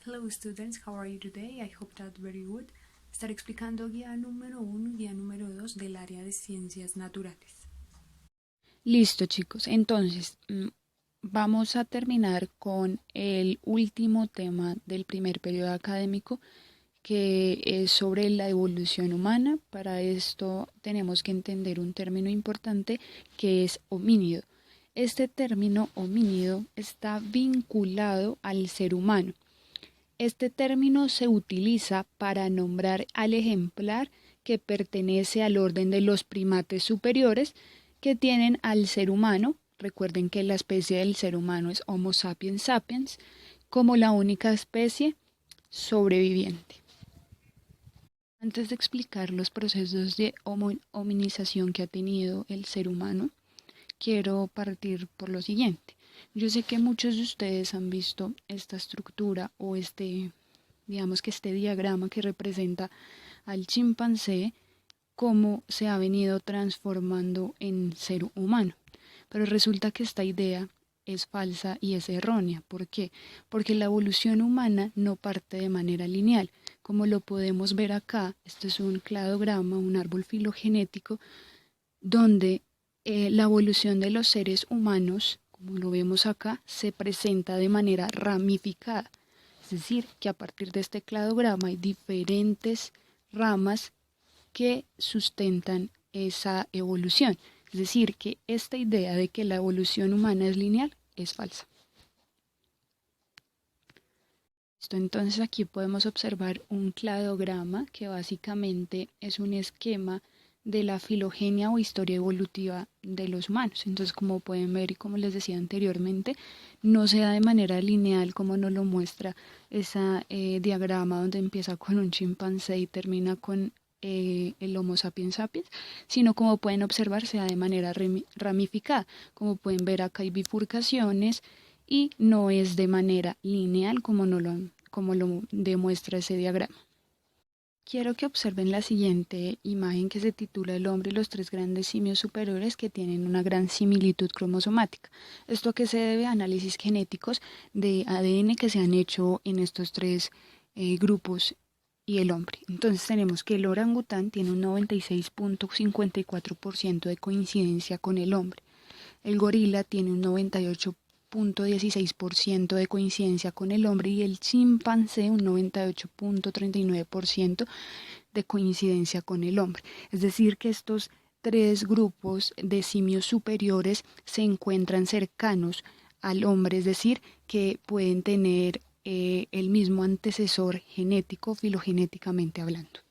Hello students, how are you today? I hope that very good. Estaré explicando guía número 1 y guía número 2 del área de ciencias naturales. Listo, chicos. Entonces, vamos a terminar con el último tema del primer periodo académico, que es sobre la evolución humana. Para esto tenemos que entender un término importante que es homínido. Este término homínido está vinculado al ser humano. Este término se utiliza para nombrar al ejemplar que pertenece al orden de los primates superiores que tienen al ser humano. Recuerden que la especie del ser humano es Homo sapiens sapiens como la única especie sobreviviente. Antes de explicar los procesos de hominización que ha tenido el ser humano, quiero partir por lo siguiente. Yo sé que muchos de ustedes han visto esta estructura o digamos que este diagrama que representa al chimpancé, cómo se ha venido transformando en ser humano. Pero resulta que esta idea es falsa y es errónea. ¿Por qué? Porque la evolución humana no parte de manera lineal. Como lo podemos ver acá, este es un cladograma, un árbol filogenético, donde la evolución de los seres humanos, como lo vemos acá, se presenta de manera ramificada. Es decir, que a partir de este cladograma hay diferentes ramas que sustentan esa evolución. Es decir, que esta idea de que la evolución humana es lineal es falsa. Entonces aquí podemos observar un cladograma que básicamente es un esquema de la filogenia o historia evolutiva de los humanos. Entonces, como pueden ver y como les decía anteriormente, no se da de manera lineal como nos lo muestra ese diagrama donde empieza con un chimpancé y termina con el Homo sapiens sapiens, sino como pueden observar se da de manera ramificada. Como pueden ver acá hay bifurcaciones y no es de manera lineal como lo demuestra ese diagrama. Quiero que observen la siguiente imagen que se titula El hombre y los tres grandes simios superiores que tienen una gran similitud cromosomática. Esto a que se debe a análisis genéticos de ADN que se han hecho en estos tres grupos y el hombre. Entonces tenemos que el orangután tiene un 96.54% de coincidencia con el hombre. El gorila tiene un 98.16% de coincidencia con el hombre y el chimpancé un 98.39% de coincidencia con el hombre. Es decir, que estos tres grupos de simios superiores se encuentran cercanos al hombre, es decir, que pueden tener el mismo antecesor genético, filogenéticamente hablando.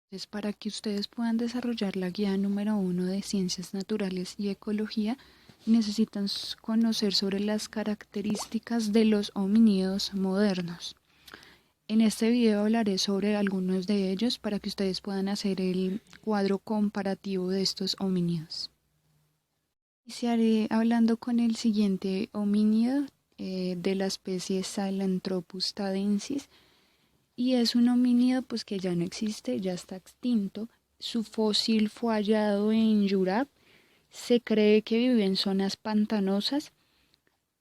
Entonces, para que ustedes puedan desarrollar la guía número 1 de Ciencias Naturales y Ecología, necesitan conocer sobre las características de los homínidos modernos. En este video hablaré sobre algunos de ellos para que ustedes puedan hacer el cuadro comparativo de estos homínidos. Iniciaré hablando con el siguiente homínido de la especie Sahelanthropus tadensis, y es un homínido pues que ya no existe, ya está extinto. Su fósil fue hallado en Yurap. Se cree que vive en zonas pantanosas.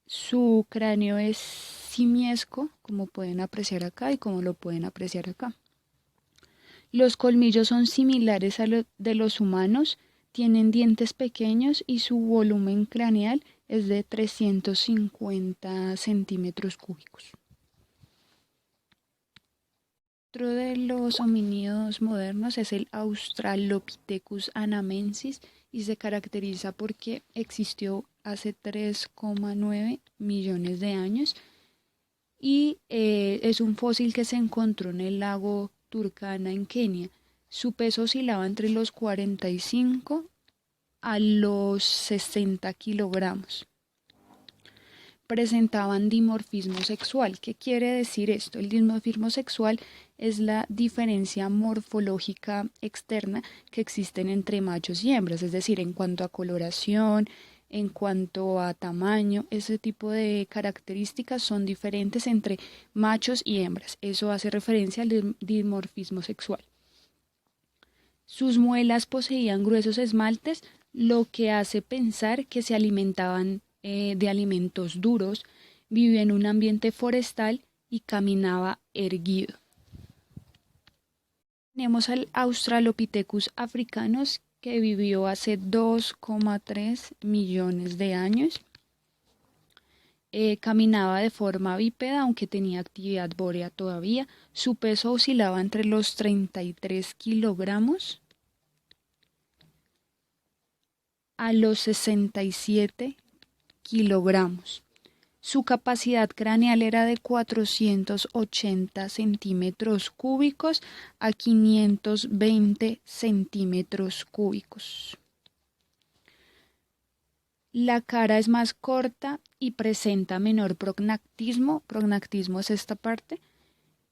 Su cráneo es simiesco, como pueden apreciar acá y como lo pueden apreciar acá. Los colmillos son similares a los de los humanos, tienen dientes pequeños y su volumen craneal es de 350 centímetros cúbicos. Otro de los homínidos modernos es el Australopithecus anamensis y se caracteriza porque existió hace 3,9 millones de años y es un fósil que se encontró en el lago Turkana en Kenia. Su peso oscilaba entre los 45 a los 60 kilogramos. Presentaban dimorfismo sexual. ¿Qué quiere decir esto? El dimorfismo sexual es la diferencia morfológica externa que existen entre machos y hembras, es decir, en cuanto a coloración, en cuanto a tamaño, ese tipo de características son diferentes entre machos y hembras. Eso hace referencia al dimorfismo sexual. Sus muelas poseían gruesos esmaltes, lo que hace pensar que se alimentaban de alimentos duros, Vivió en un ambiente forestal y caminaba erguido. Tenemos al Australopithecus africanus, que vivió hace 2,3 millones de años. Caminaba de forma bípeda, aunque tenía actividad bórea todavía. Su peso oscilaba entre los 33 kilogramos a los 67 kilogramos. Su capacidad craneal era de 480 centímetros cúbicos a 520 centímetros cúbicos. La cara es más corta y presenta menor prognactismo. Prognactismo es esta parte.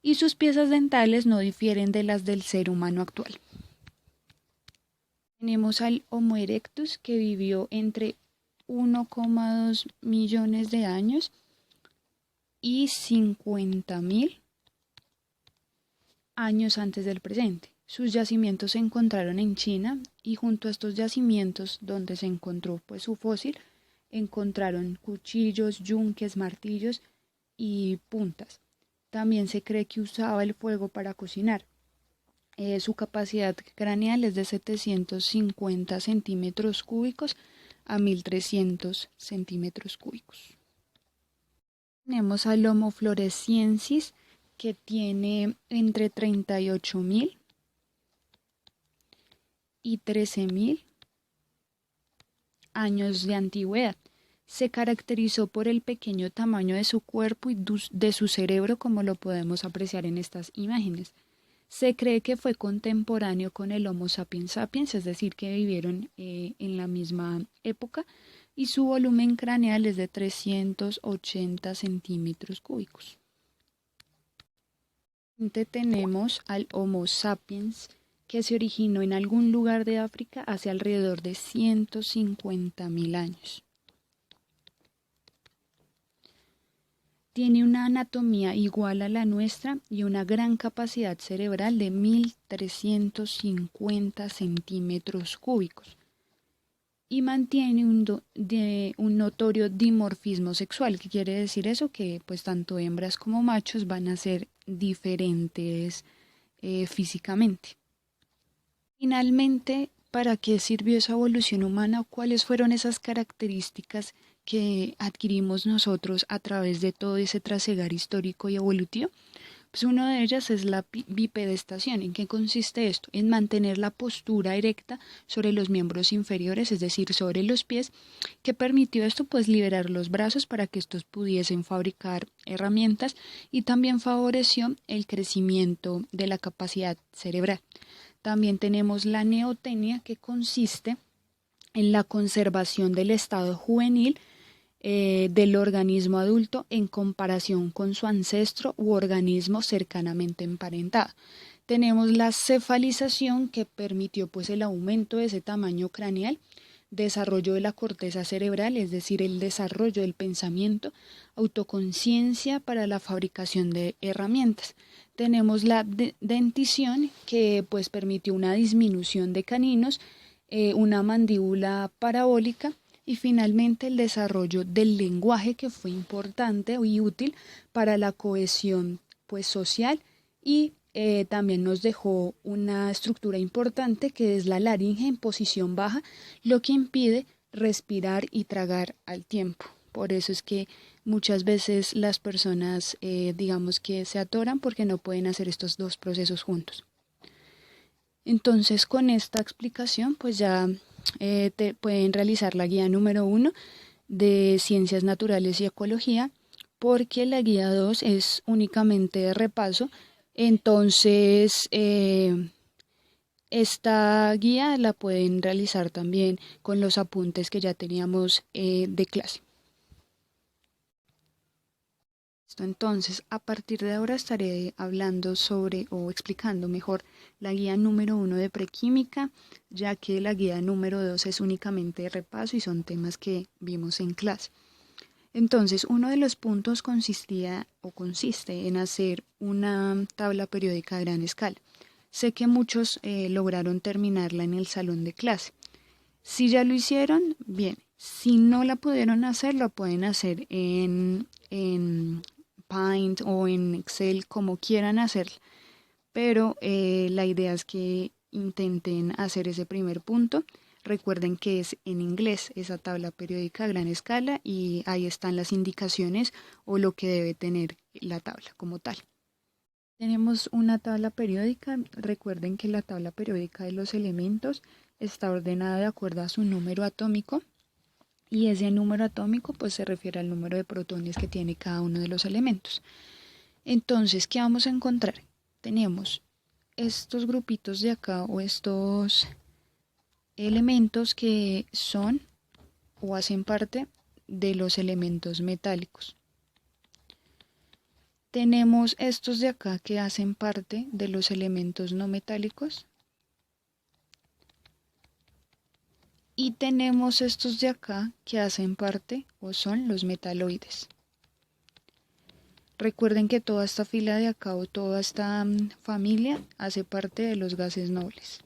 Y sus piezas dentales no difieren de las del ser humano actual. Tenemos al Homo erectus, que vivió entre 1,2 millones de años y 50.000 años antes del presente. Sus yacimientos se encontraron en China, y junto a estos yacimientos, donde se encontró pues su fósil, encontraron cuchillos, yunques, martillos y puntas. También se cree que usaba el fuego para cocinar. Su capacidad craneal es de 750 centímetros cúbicos a 1.300 centímetros cúbicos. Tenemos al Homo floresiensis, que tiene entre 38.000 y 13.000 años de antigüedad. Se caracterizó por el pequeño tamaño de su cuerpo y de su cerebro, como lo podemos apreciar en estas imágenes. Se cree que fue contemporáneo con el Homo sapiens sapiens, es decir, que vivieron en la misma época, y su volumen craneal es de 380 centímetros cúbicos. Tenemos al Homo sapiens, que se originó en algún lugar de África hace alrededor de 150.000 años. Tiene una anatomía igual a la nuestra y una gran capacidad cerebral de 1.350 centímetros cúbicos. Y mantiene un notorio dimorfismo sexual. ¿Qué quiere decir eso? Que pues tanto hembras como machos van a ser diferentes físicamente. Finalmente, ¿para qué sirvió esa evolución humana? ¿Cuáles fueron esas características que adquirimos nosotros a través de todo ese trasegar histórico y evolutivo? Pues una de ellas es la bipedestación. ¿En qué consiste esto? En mantener la postura erecta sobre los miembros inferiores, es decir, sobre los pies, que permitió esto pues liberar los brazos para que estos pudiesen fabricar herramientas, y también favoreció el crecimiento de la capacidad cerebral. También tenemos la neotenia, que consiste en la conservación del estado juvenil del organismo adulto en comparación con su ancestro u organismo cercanamente emparentado. Tenemos la cefalización, que permitió pues el aumento de ese tamaño craneal, desarrollo de la corteza cerebral, es decir, el desarrollo del pensamiento, autoconciencia para la fabricación de herramientas. Tenemos la dentición, que pues permitió una disminución de caninos, una mandíbula parabólica, y finalmente el desarrollo del lenguaje, que fue importante y útil para la cohesión pues social, y también nos dejó una estructura importante, que es la laringe en posición baja, lo que impide respirar y tragar al tiempo. Por eso es que muchas veces las personas digamos que se atoran porque no pueden hacer estos dos procesos juntos. Entonces, con esta explicación pues ya pueden realizar la guía número 1 de Ciencias Naturales y Ecología, porque la guía 2 es únicamente de repaso. Entonces, esta guía la pueden realizar también con los apuntes que ya teníamos de clase. Entonces, a partir de ahora estaré hablando sobre, o explicando mejor, la guía número 1 de prequímica, ya que la guía número 2 es únicamente de repaso y son temas que vimos en clase. Entonces, uno de los puntos consiste en hacer una tabla periódica a gran escala. Sé que muchos lograron terminarla en el salón de clase. Si ya lo hicieron, bien. Si no la pudieron hacer, lo pueden hacer en en Paint o en Excel, como quieran hacerlo, pero la idea es que intenten hacer ese primer punto. Recuerden que es en inglés esa tabla periódica a gran escala y ahí están las indicaciones o lo que debe tener la tabla como tal. Tenemos una tabla periódica. Recuerden que la tabla periódica de los elementos está ordenada de acuerdo a su número atómico y ese número atómico pues se refiere al número de protones que tiene cada uno de los elementos. Entonces, ¿qué vamos a encontrar? Tenemos estos grupitos de acá o estos elementos que son o hacen parte de los elementos metálicos. Tenemos estos de acá que hacen parte de los elementos no metálicos. Y tenemos estos de acá que hacen parte o son los metaloides. Recuerden que toda esta fila de acá o toda esta familia hace parte de los gases nobles.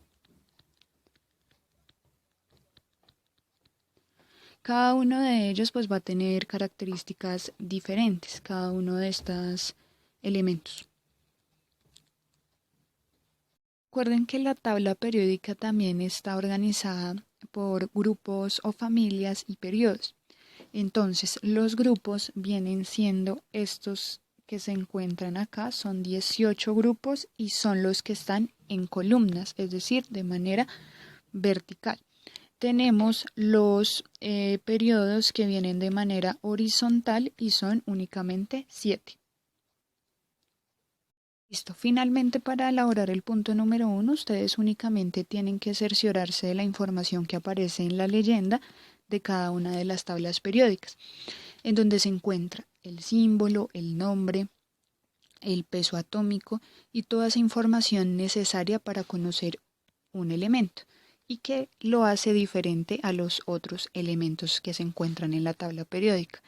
Cada uno de ellos pues va a tener características diferentes, cada uno de estos elementos. Recuerden que la tabla periódica también está organizada por grupos o familias y periodos. Entonces, los grupos vienen siendo estos que se encuentran acá, son 18 grupos y son los que están en columnas, es decir, de manera vertical. Tenemos los periodos que vienen de manera horizontal y son únicamente 7. Listo. Finalmente, para elaborar el punto número 1, ustedes únicamente tienen que cerciorarse de la información que aparece en la leyenda de cada una de las tablas periódicas, en donde se encuentra el símbolo, el nombre, el peso atómico y toda esa información necesaria para conocer un elemento y que lo hace diferente a los otros elementos que se encuentran en la tabla periódica.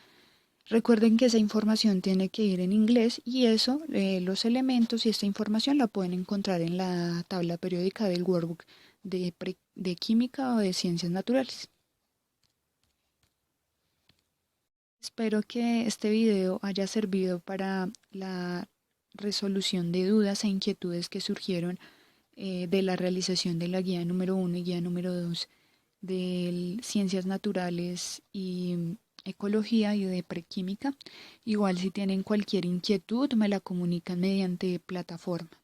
Recuerden que esa información tiene que ir en inglés y eso, los elementos y esta información la pueden encontrar en la tabla periódica del workbook de química o de ciencias naturales. Espero que este video haya servido para la resolución de dudas e inquietudes que surgieron de la realización de la guía número 1 y guía número 2 de ciencias naturales y ecología y de prequímica. Igual si tienen cualquier inquietud me la comunican mediante plataforma.